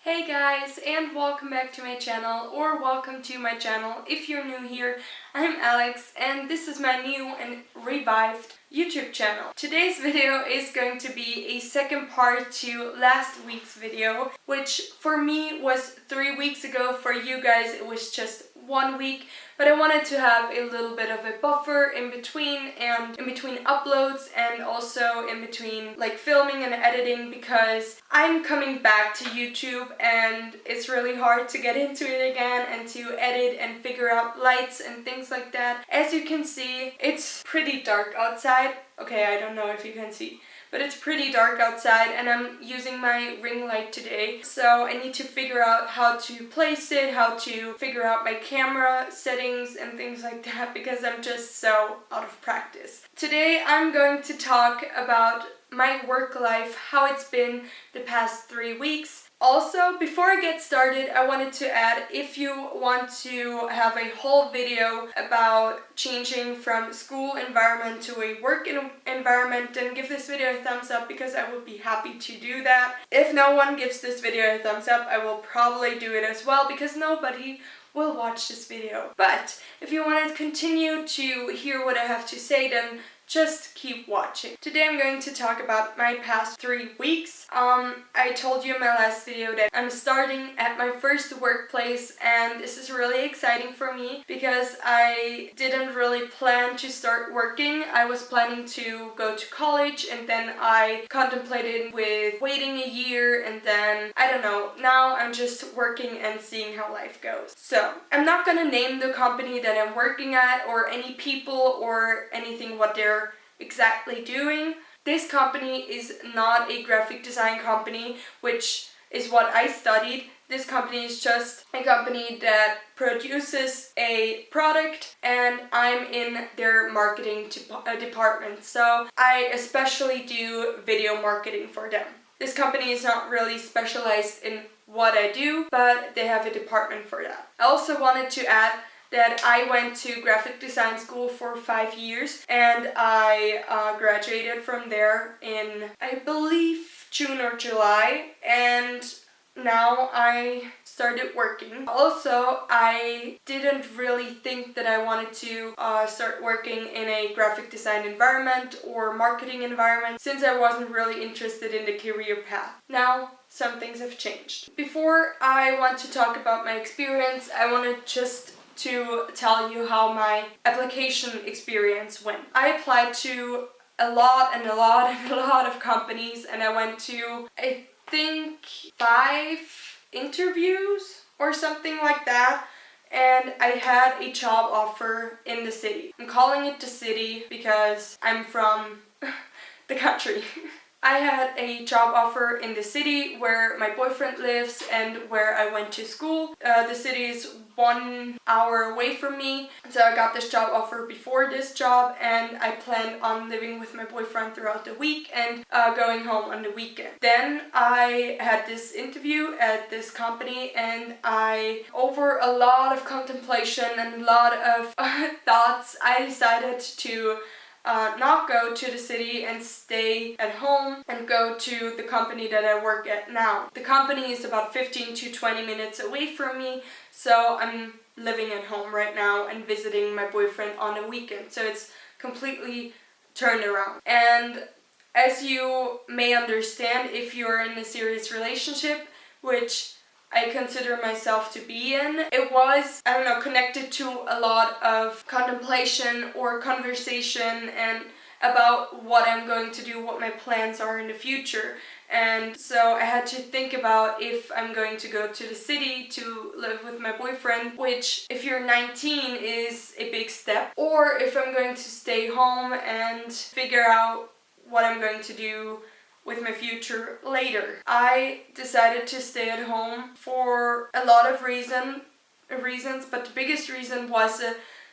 Hey guys, and welcome back to my channel, or welcome to my channel if you're new here. I'm Alex, and this is my new and revived YouTube channel. Today's video is going to be a second part to last week's video, which for me was 3 weeks ago. For you guys it was just 1 week, but I wanted to have a little bit of a buffer in between uploads, and also in between like filming and editing, because I'm coming back to YouTube and it's really hard to get into it again and to edit and figure out lights and things like that. As you can see, it's pretty dark outside. Okay, I don't know if you can see, but it's pretty dark outside and I'm using my ring light today. So I need to figure out how to place it, how to figure out my camera settings and things like that, because I'm just so out of practice. Today I'm going to talk about my work life, how it's been the past 3 weeks. Also, before I get started, I wanted to add, if you want to have a whole video about changing from school environment to a work environment, then give this video a thumbs up, because I would be happy to do that. If no one gives this video a thumbs up, I will probably do it as well, because nobody will watch this video. But if you want to continue to hear what I have to say, then just keep watching. Today I'm going to talk about my past 3 weeks. I told you in my last video that I'm starting at my first workplace, and this is really exciting for me because I didn't really plan to start working. I was planning to go to college, and then I contemplated with waiting a year, and then I don't know, now I'm just working and seeing how life goes. So I'm not gonna name the company that I'm working at or any people or anything what they're exactly doing. This company is not a graphic design company, which is what I studied. This company is just a company that produces a product, and I'm in their marketing department. So I especially do video marketing for them. This company is not really specialized in what I do, but they have a department for that. I also wanted to add that I went to graphic design school for 5 years, and I graduated from there in, I believe, June or July, and now I started working. Also, I didn't really think that I wanted to start working in a graphic design environment or marketing environment, since I wasn't really interested in the career path. Now, some things have changed. Before I want to talk about my experience, I want to tell you how my application experience went. I applied to a lot of companies, and I went to, I think, 5 interviews or something like that, and I had a job offer in the city. I'm calling it the city because I'm from the country. I had a job offer in the city where my boyfriend lives and where I went to school. The city is 1 hour away from me, so I got this job offer before this job, and I planned on living with my boyfriend throughout the week and going home on the weekend. Then I had this interview at this company, and over a lot of contemplation and a lot of thoughts, I decided to not go to the city and stay at home and go to the company that I work at now. The company is about 15 to 20 minutes away from me, so I'm living at home right now and visiting my boyfriend on the weekend. So it's completely turned around. And as you may understand, if you're in a serious relationship, which I consider myself to be in, it was, I don't know, connected to a lot of contemplation or conversation and about what I'm going to do, what my plans are in the future. And so I had to think about if I'm going to go to the city to live with my boyfriend, which if you're 19 is a big step, or if I'm going to stay home and figure out what I'm going to do with my future later. I decided to stay at home for a lot of reasons, but the biggest reason was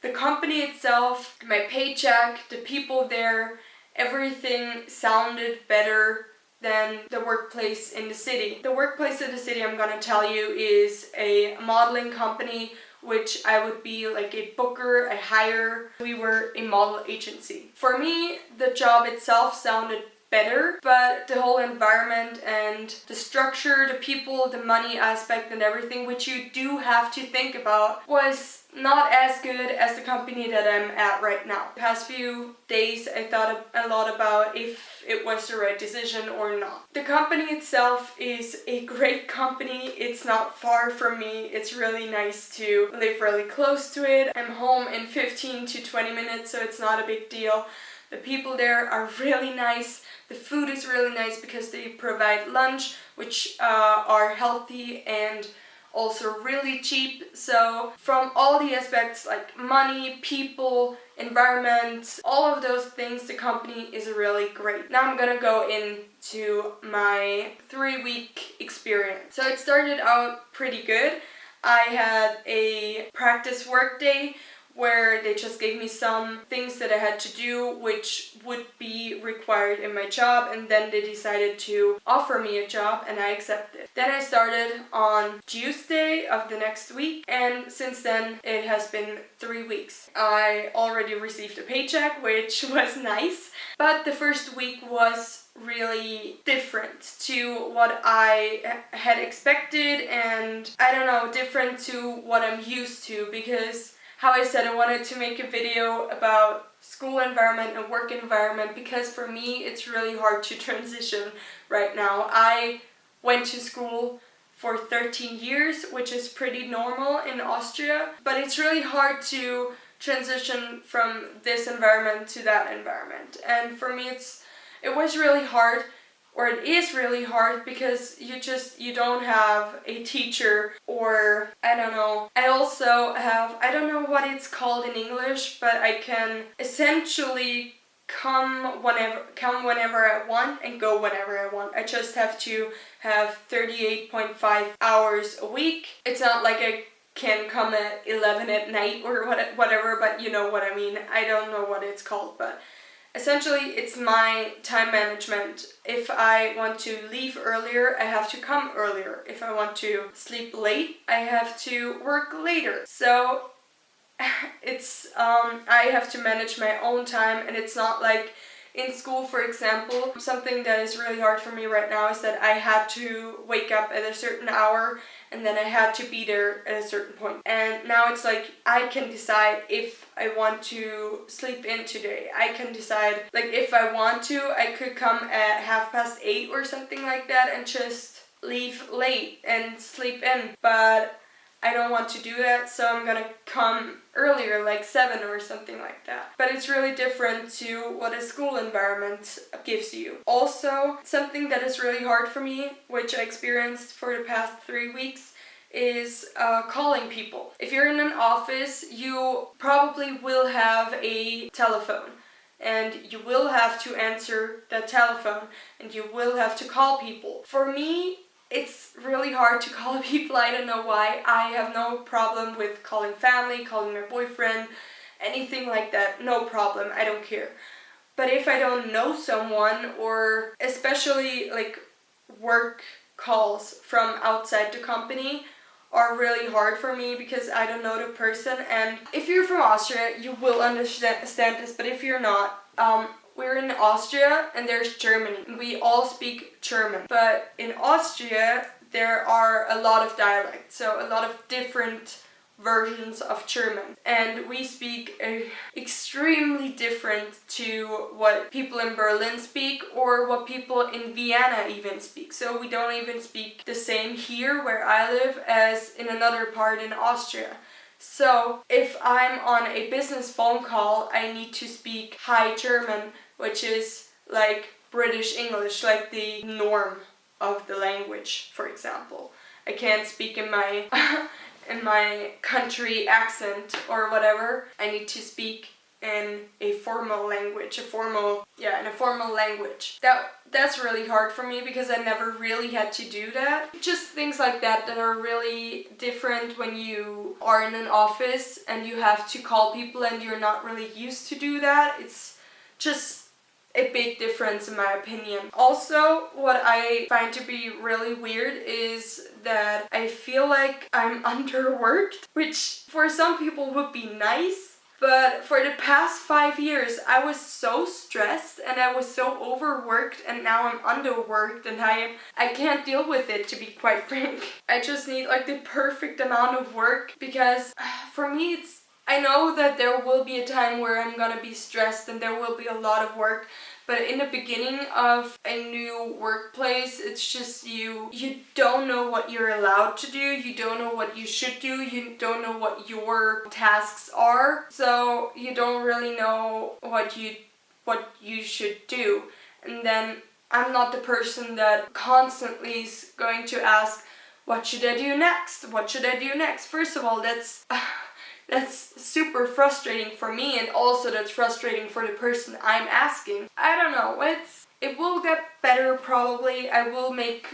the company itself, my paycheck, the people there. Everything sounded better than the workplace in the city. The workplace in the city, I'm gonna tell you, is a modeling company, which I would be like a booker, a hire. We were a model agency. For me, the job itself sounded better, but the whole environment and the structure, the people, the money aspect and everything, which you do have to think about, was not as good as the company that I'm at right now. The past few days I thought a lot about if it was the right decision or not. The company itself is a great company. It's not far from me. It's really nice to live really close to it. I'm home in 15 to 20 minutes, so it's not a big deal. The people there are really nice. The food is really nice because they provide lunch, which are healthy and also really cheap. So from all the aspects like money, people, environment, all of those things, the company is really great. Now I'm gonna go into my 3-week experience. So it started out pretty good. I had a practice work day where they just gave me some things that I had to do which would be required in my job, and then they decided to offer me a job and I accepted. Then I started on Tuesday of the next week, and since then it has been 3 weeks. I already received a paycheck, which was nice, but the first week was really different to what I had expected, and I don't know, different to what I'm used to, because how I said, I wanted to make a video about school environment and work environment because for me it's really hard to transition right now. I went to school for 13 years, which is pretty normal in Austria, but it's really hard to transition from this environment to that environment. And for me it was really hard, or it is really hard, because you don't have a teacher, or I don't know. I also have, I don't know what it's called in English, but I can essentially come whenever I want and go whenever I want. I just have to have 38.5 hours a week. It's not like I can come at 11 at night or whatever, but you know what I mean. I don't know what it's called, but essentially, it's my time management. If I want to leave earlier, I have to come earlier. If I want to sleep late, I have to work later. So it's I have to manage my own time, and it's not like in school, for example. Something that is really hard for me right now is that I had to wake up at a certain hour and then I had to be there at a certain point. And now it's like I can decide if I want to sleep in today. I can decide, like, if I want to, I could come at 8:30 or something like that and just leave late and sleep in. But I don't want to do that, so I'm gonna come earlier, like 7 or something like that. But it's really different to what a school environment gives you. Also, something that is really hard for me, which I experienced for the past 3 weeks, is calling people. If you're in an office, you probably will have a telephone, and you will have to answer that telephone, and you will have to call people. For me, it's really hard to call people. I don't know why. I have no problem with calling family, calling my boyfriend, anything like that. No problem. I don't care. But if I don't know someone, or especially like work calls from outside the company, are really hard for me because I don't know the person. And if you're from Austria, you will understand this, but if you're not, we're in Austria and there's Germany. We all speak German. But in Austria, there are a lot of dialects, so a lot of different versions of German. And we speak extremely different to what people in Berlin speak or what people in Vienna even speak. So we don't even speak the same here where I live as in another part in Austria. So if I'm on a business phone call, I need to speak High German, which is like British English, like the norm of the language, for example. I can't speak in my in my country accent or whatever. I need to speak in a formal language, in a formal language. That's really hard for me because I never really had to do that. Just things like that are really different when you are in an office and you have to call people and you're not really used to do that. It's just a big difference in my opinion. Also, what I find to be really weird is that I feel like I'm underworked, which for some people would be nice, But for the past 5 years, I was so stressed and I was so overworked, and now I'm underworked and I can't deal with it, to be quite frank. I just need like the perfect amount of work, because for me I know that there will be a time where I'm gonna be stressed and there will be a lot of work. But in the beginning of a new workplace, it's just you don't know what you're allowed to do, you don't know what you should do, you don't know what your tasks are, so you don't really know what you should do. And then I'm not the person that constantly is going to ask, what should I do next? What should I do next? First of all, that's super frustrating for me, and also that's frustrating for the person I'm asking. I don't know, it will get better probably. I will make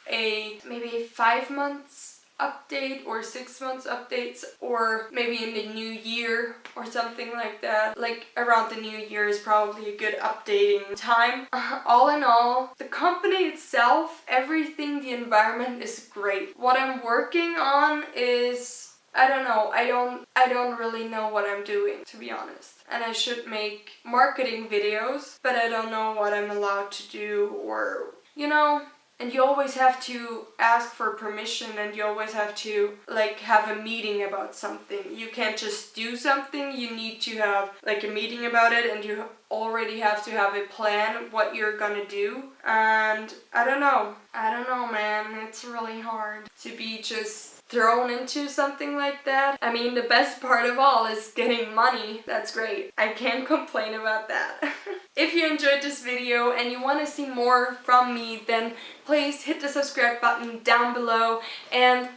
maybe 5 months update or 6 months updates, or maybe in the new year or something like that. Like around the new year is probably a good updating time. All in all, the company itself, everything, the environment is great. What I'm working on is, I don't know, I don't really know what I'm doing, to be honest. And I should make marketing videos, but I don't know what I'm allowed to do, or, you know, and you always have to ask for permission, and you always have to like have a meeting about something. You can't just do something, you need to have like a meeting about it, and you already have to have a plan what you're gonna do. And I don't know, man, it's really hard to be just thrown into something like that. I mean, the best part of all is getting money. That's great. I can't complain about that. If you enjoyed this video and you want to see more from me, then please hit the subscribe button down below and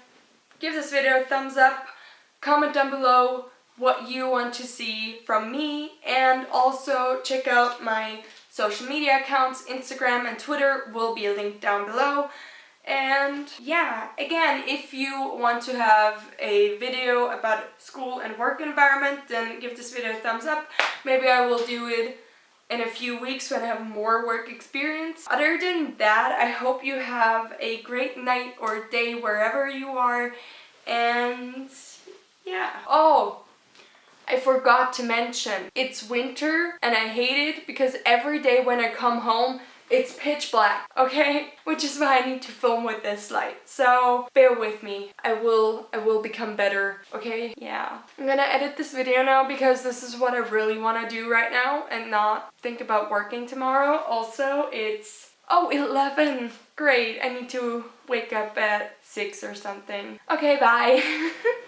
give this video a thumbs up. Comment down below what you want to see from me, and also check out my social media accounts. Instagram and Twitter will be linked down below. And yeah, again, if you want to have a video about school and work environment, then give this video a thumbs up. Maybe I will do it in a few weeks when I have more work experience. Other than that, I hope you have a great night or day wherever you are. And yeah. Oh, I forgot to mention, it's winter and I hate it because every day when I come home, it's pitch black, okay? Which is why I need to film with this light. So bear with me. I will become better, okay? Yeah. I'm gonna edit this video now because this is what I really want to do right now and not think about working tomorrow. Also, it's 11. Great. I need to wake up at 6 or something. Okay, bye.